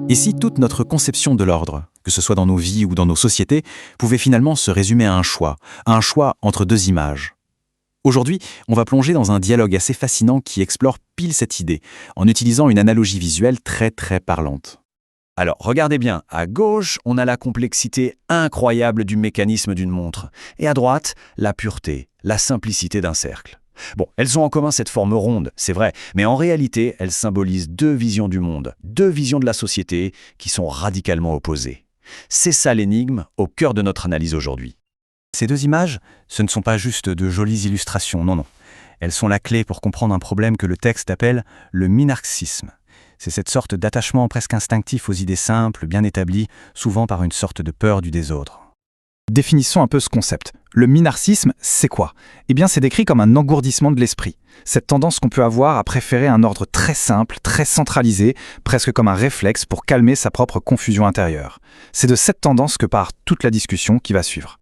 Et si toute notre conception de l'ordre, que ce soit dans nos vies ou dans nos sociétés, pouvait finalement se résumer à un choix entre deux images? Aujourd'hui, on va plonger dans un dialogue assez fascinant qui explore pile cette idée, en utilisant une analogie visuelle très parlante. Alors, regardez bien, à gauche, on a la complexité incroyable du mécanisme d'une montre, et à droite, la pureté, la simplicité d'un cercle. Bon, elles ont en commun cette forme ronde, c'est vrai, mais en réalité, elles symbolisent deux visions du monde, deux visions de la société qui sont radicalement opposées. C'est ça l'énigme au cœur de notre analyse aujourd'hui. Ces deux images, ce ne sont pas juste de jolies illustrations, non. Elles sont la clé pour comprendre un problème que le texte appelle le minarxisme. C'est cette sorte d'attachement presque instinctif aux idées simples, bien établies, souvent par une sorte de peur du désordre. Définissons un peu ce concept. Le minarxisme, c'est quoi? Eh bien, c'est décrit comme un engourdissement de l'esprit. Cette tendance qu'on peut avoir à préférer un ordre très simple, très centralisé, presque comme un réflexe pour calmer sa propre confusion intérieure. C'est de cette tendance que part toute la discussion qui va suivre.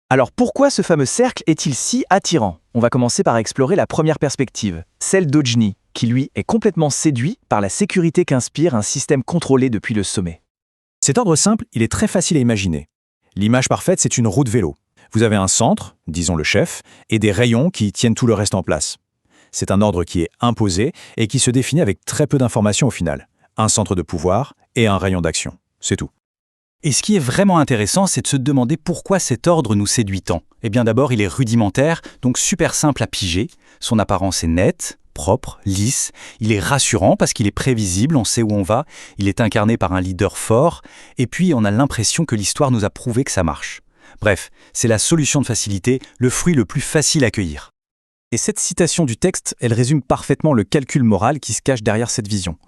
Alors pourquoi ce fameux cercle est-il si attirant? On va commencer par explorer la première perspective, celle d'Ojni, qui lui est complètement séduit par la sécurité qu'inspire un système contrôlé depuis le sommet. Cet ordre simple, il est très facile à imaginer. L'image parfaite, c'est une roue de vélo. Vous avez un centre, disons le chef, et des rayons qui tiennent tout le reste en place. C'est un ordre qui est imposé et qui se définit avec très peu d'informations au final. Un centre de pouvoir et un rayon d'action. C'est tout. Et ce qui est vraiment intéressant, c'est de se demander pourquoi cet ordre nous séduit tant. Eh bien d'abord, il est rudimentaire, donc super simple à piger. Son apparence est nette, propre, lisse. Il est rassurant parce qu'il est prévisible, on sait où on va. Il est incarné par un leader fort. Et puis, on a l'impression que l'histoire nous a prouvé que ça marche. Bref, c'est la solution de facilité, le fruit le plus facile à cueillir. Et cette citation du texte, elle résume parfaitement le calcul moral qui se cache derrière cette vision.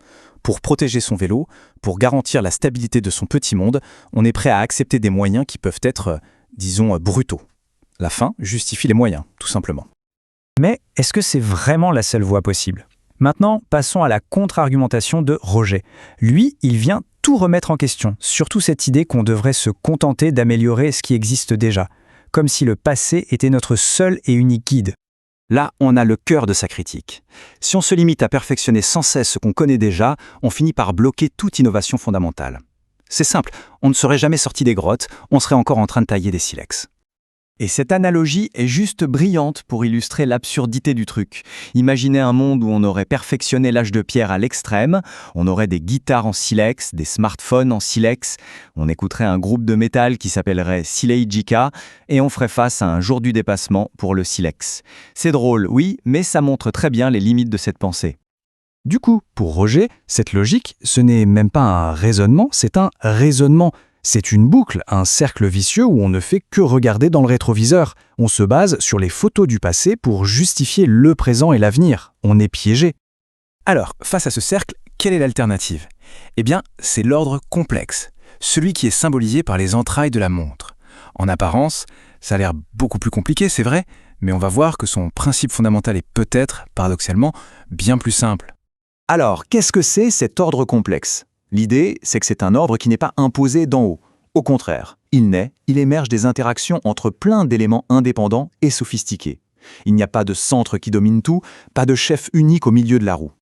Pour protéger son vélo, pour garantir la stabilité de son petit monde, on est prêt à accepter des moyens qui peuvent être, disons, brutaux. La fin justifie les moyens, tout simplement. Mais est-ce que c'est vraiment la seule voie possible? Maintenant, passons à la contre-argumentation de Roger. Lui, il vient tout remettre en question, surtout cette idée qu'on devrait se contenter d'améliorer ce qui existe déjà, comme si le passé était notre seul et unique guide. Là, on a le cœur de sa critique. Si on se limite à perfectionner sans cesse ce qu'on connaît déjà, on finit par bloquer toute innovation fondamentale. C'est simple, on ne serait jamais sorti des grottes, on serait encore en train de tailler des silex. Et cette analogie est juste brillante pour illustrer l'absurdité du truc. Imaginez un monde où on aurait perfectionné l'âge de pierre à l'extrême, on aurait des guitares en silex, des smartphones en silex, on écouterait un groupe de métal qui s'appellerait Sileijika, et on ferait face à un jour du dépassement pour le silex. C'est drôle, oui, mais ça montre très bien les limites de cette pensée. Du coup, pour Roger, cette logique, ce n'est même pas un raisonnement, c'est un raisonnement. C'est une boucle, un cercle vicieux où on ne fait que regarder dans le rétroviseur. On se base sur les photos du passé pour justifier le présent et l'avenir. On est piégé. Alors, face à ce cercle, quelle est l'alternative? Eh bien, c'est l'ordre complexe, celui qui est symbolisé par les entrailles de la montre. En apparence, ça a l'air beaucoup plus compliqué, c'est vrai, mais on va voir que son principe fondamental est peut-être, paradoxalement, bien plus simple. Alors, qu'est-ce que c'est cet ordre complexe? L'idée, c'est que c'est un ordre qui n'est pas imposé d'en haut. Au contraire, il émerge des interactions entre plein d'éléments indépendants et sophistiqués. Il n'y a pas de centre qui domine tout, pas de chef unique au milieu de la roue.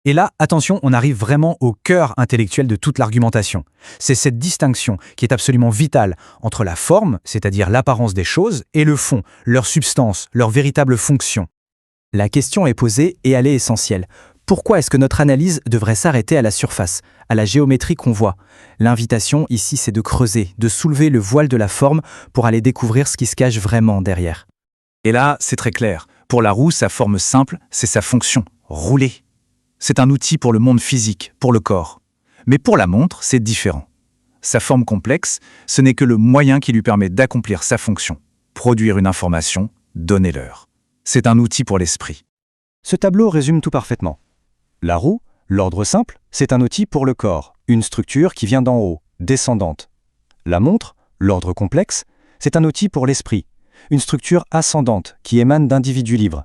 Et là, attention, on arrive vraiment au cœur intellectuel de toute l'argumentation. C'est cette distinction qui est absolument vitale entre la forme, c'est-à-dire l'apparence des choses, et le fond, leur substance, leur véritable fonction. La question est posée et elle est essentielle. Pourquoi est-ce que notre analyse devrait s'arrêter à la surface, à la géométrie qu'on voit? L'invitation ici, c'est de creuser, de soulever le voile de la forme pour aller découvrir ce qui se cache vraiment derrière. Et là, c'est très clair. Pour la roue, sa forme simple, c'est sa fonction, rouler. C'est un outil pour le monde physique, pour le corps. Mais pour la montre, c'est différent. Sa forme complexe, ce n'est que le moyen qui lui permet d'accomplir sa fonction, produire une information, donner l'heure. C'est un outil pour l'esprit. Ce tableau résume tout parfaitement. La roue, l'ordre simple, c'est un outil pour le corps, une structure qui vient d'en haut, descendante. La montre, l'ordre complexe, c'est un outil pour l'esprit, une structure ascendante qui émane d'individus libres.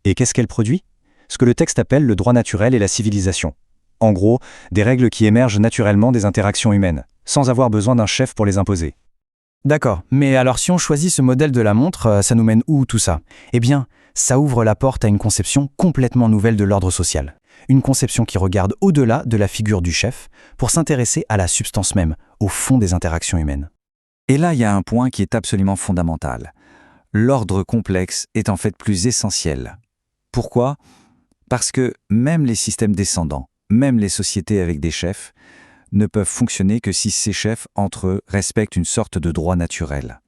Et qu'est-ce qu'elle produit? Ce que le texte appelle le droit naturel et la civilisation. En gros, des règles qui émergent naturellement des interactions humaines, sans avoir besoin d'un chef pour les imposer. D'accord, mais alors si on choisit ce modèle de la montre, ça nous mène où tout ça? Eh bien, ça ouvre la porte à une conception complètement nouvelle de l'ordre social. Une conception qui regarde au-delà de la figure du chef pour s'intéresser à la substance même, au fond des interactions humaines. Et là, il y a un point qui est absolument fondamental. L'ordre complexe est en fait plus essentiel. Pourquoi ? Parce que même les systèmes descendants, même les sociétés avec des chefs, ne peuvent fonctionner que si ces chefs, entre eux, respectent une sorte de droit naturel.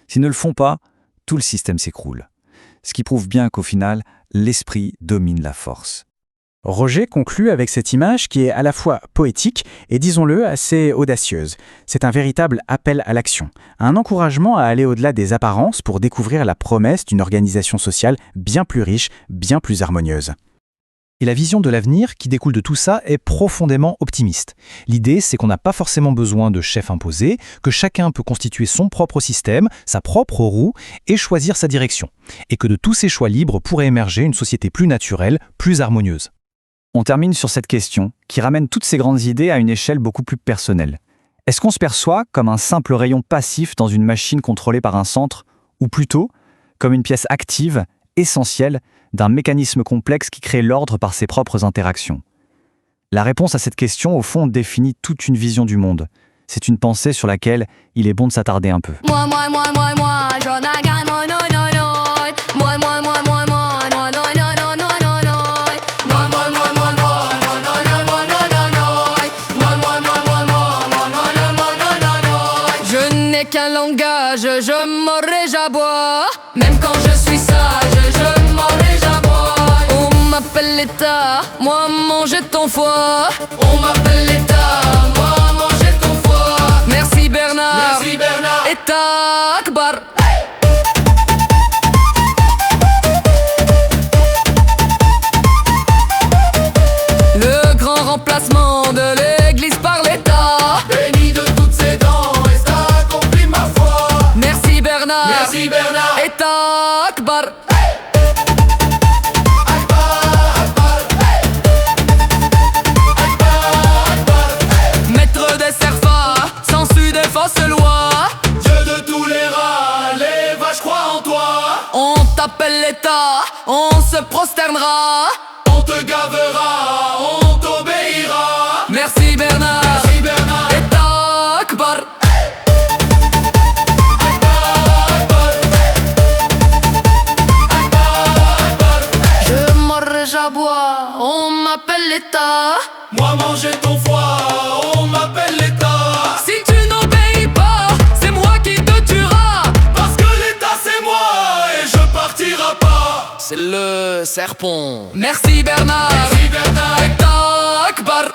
S'ils ne le font pas, tout le système s'écroule. Ce qui prouve bien qu'au final, l'esprit domine la force. Roger conclut avec cette image qui est à la fois poétique et, disons-le, assez audacieuse. C'est un véritable appel à l'action, un encouragement à aller au-delà des apparences pour découvrir la promesse d'une organisation sociale bien plus riche, bien plus harmonieuse. Et la vision de l'avenir qui découle de tout ça est profondément optimiste. L'idée, c'est qu'on n'a pas forcément besoin de chefs imposés, que chacun peut constituer son propre système, sa propre roue, et choisir sa direction. Et que de tous ces choix libres pourrait émerger une société plus naturelle, plus harmonieuse. On termine sur cette question, qui ramène toutes ces grandes idées à une échelle beaucoup plus personnelle. Est-ce qu'on se perçoit comme un simple rayon passif dans une machine contrôlée par un centre, ou plutôt comme une pièce active, essentielle, d'un mécanisme complexe qui crée l'ordre par ses propres interactions? La réponse à cette question, au fond, définit toute une vision du monde. C'est une pensée sur laquelle il est bon de s'attarder un peu. Moi, Jonathan, moi, non, non, non. Moi, non, non, non, non, non, non, non, non, non, non. Moi, non, non, non, non, non, non, non, non, non, non. Moi, non, non, non, non, non, non, non, non, non, non. Je n'ai qu'un langage, je mords et j'aboie. Même quand je suis sage, je mords et j'aboie. On m'appelle l'État, moi manger ton foie. On m'appelle l'État, moi manger ton foie. Merci Bernard, merci Bernard. État Akbar. Le grand remplacement de l'église par l'État. Béni de toutes ses dents, et ça accomplit ma foi. Merci Bernard, merci Bernard. État Akbar. Maître des serfs, sensu des fausses lois. Dieu de tous les rats, les vaches croient en toi. On t'appelle l'État, on se prosternera. On te gavera, on t'obéira. Merci Bernard, merci Bernard. État Akbar. Je mords et j'aboie, on m'appelle l'État. Moi manger ton foie, on m'appelle l'État. Si tu n'obéis pas, c'est moi qui te tuera. Parce que l'État c'est moi et je partirai pas. C'est le serpent. Merci Bernard, merci Bernard. État Akbar.